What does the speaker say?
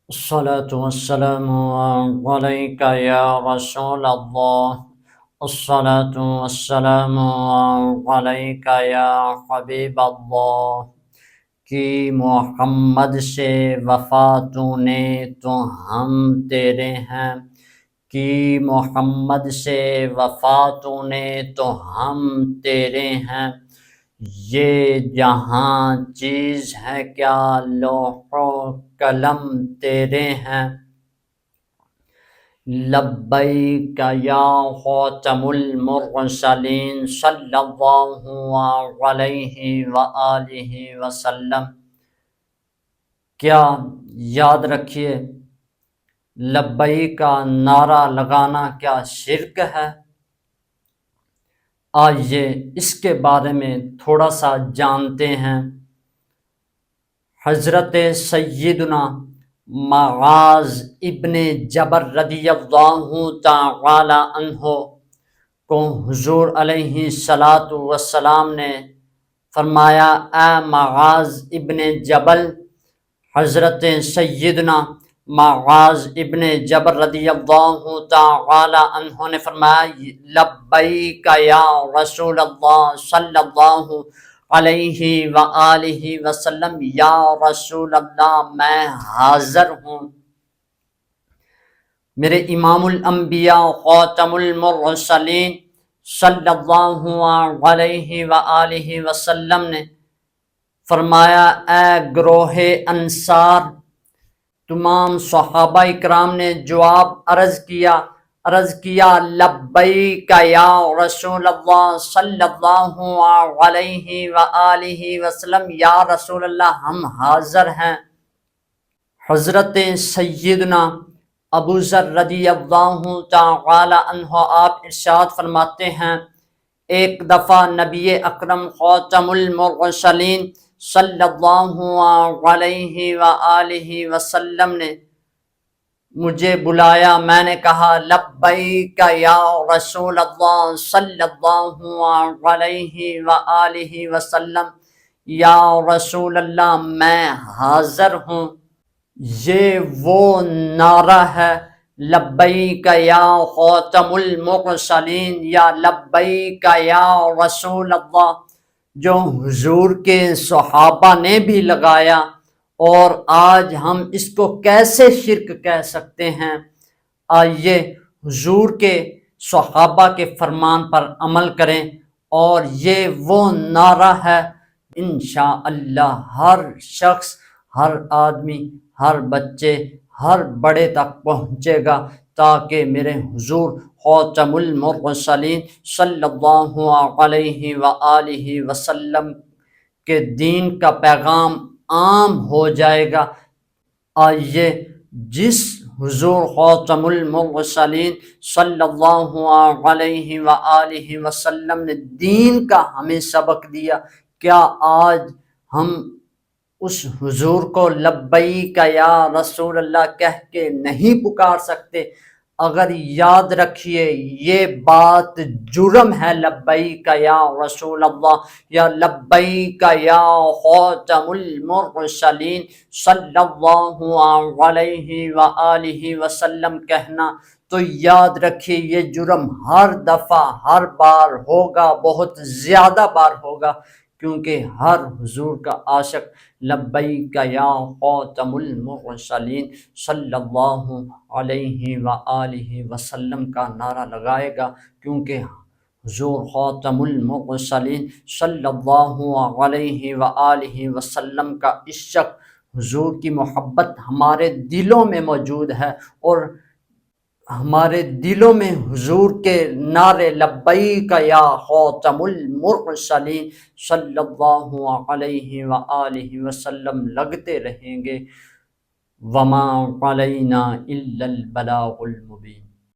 الصلاة والسلام عليك يا رسول الله. الصلاة والسلام عليك يا حبیب اللہ. کہ محمد سے وفا تو نے تو ہم تیرے ہیں. کہ محمد سے وفا تو نے تو ہم تیرے ہیں. یہ جہاں چیز ہے کیا لوح و قلم تیرے ہیں. لبیک یا خاتم المرسلین صلی اللہ علیہ وآلہ وسلم. کیا یاد رکھیے لبیک کا نعرہ لگانا کیا شرک ہے؟ آئیے اس کے بارے میں تھوڑا سا جانتے ہیں. حضرت سیدنا معاذ ابن جبل رضی اللہ تعالی عنہ کو حضور علیہ الصلاۃ والسلام نے فرمایا، اے معاذ ابن جبل. حضرت سیدنا معاذ ابن جبل رضی اللہ تعالی عنہ نے فرمایا، لبیک یا رسول اللہ صلی اللہ علیہ وآلہ وسلم، یا رسول اللہ میں حاضر ہوں. میرے امام الانبیاء خاتم المرسلین صلی اللہ علیہ وآلہ وسلم نے فرمایا، اے گروہ انصار. تمام صحابہ اکرام نے جواب عرض کیا لبیک یا رسول اللہ صلی اللہ علیہ وآلہ وسلم، یا رسول اللہ ہم حاضر ہیں. حضرت سیدنا ابو ذر رضی اللہ تعالی عنہ آپ ارشاد فرماتے ہیں، ایک دفعہ نبی اکرم خاتم المرسلین صلی اللہ علیہ وآلہ وسلم نے مجھے بلایا. میں نے کہا لبیک یا رسول اللہ صلی اللہ علیہ وآلہ وسلم، یا رسول اللہ میں حاضر ہوں. یہ وہ نعرہ ہے لبیک یا خاتم المرسلین یا لبیک یا رسول اللہ، جو حضور کے صحابہ نے بھی لگایا. اور آج ہم اس کو کیسے شرک کہہ سکتے ہیں؟ آئیے حضور کے صحابہ کے فرمان پر عمل کریں، اور یہ وہ نعرہ ہے انشاءاللہ ہر شخص، ہر آدمی، ہر بچے، ہر بڑے تک پہنچے گا، تاکہ میرے حضور خاتم المرسلین صلی اللہ علیہ وآلہ وسلم کے دین کا پیغام عام ہو جائے گا. آئیے جس حضور خاتم المرسلین صلی اللہ علیہ وآلہ وسلم نے دین کا ہمیں سبق دیا، کیا آج ہم اس حضور کو لبیک یا رسول اللہ کہہ کے نہیں پکار سکتے؟ اگر یاد رکھیے یہ بات جرم ہے، لبیک یا رسول اللہ یا لبیک یا خاتم المرسلین صلی اللہ علیہ وآلہ وسلم کہنا، تو یاد رکھیے یہ جرم ہر دفعہ، ہر بار ہوگا، بہت زیادہ بار ہوگا، کیونکہ ہر حضور کا عاشق لبیک یا خاتم المرسلین صلی اللہ علیہ وآلہ وسلم کا نعرہ لگائے گا. کیونکہ حضور خاتم المرسلین صلی اللہ علیہ وآلہ وسلم کا عشق، حضور کی محبت ہمارے دلوں میں موجود ہے، اور ہمارے دلوں میں حضور کے نعرے لبیک یا خاتم المرسلین صلی اللہ علیہ وآلہ وسلم لگتے رہیں گے. وما علینا الا البلاغ المبین.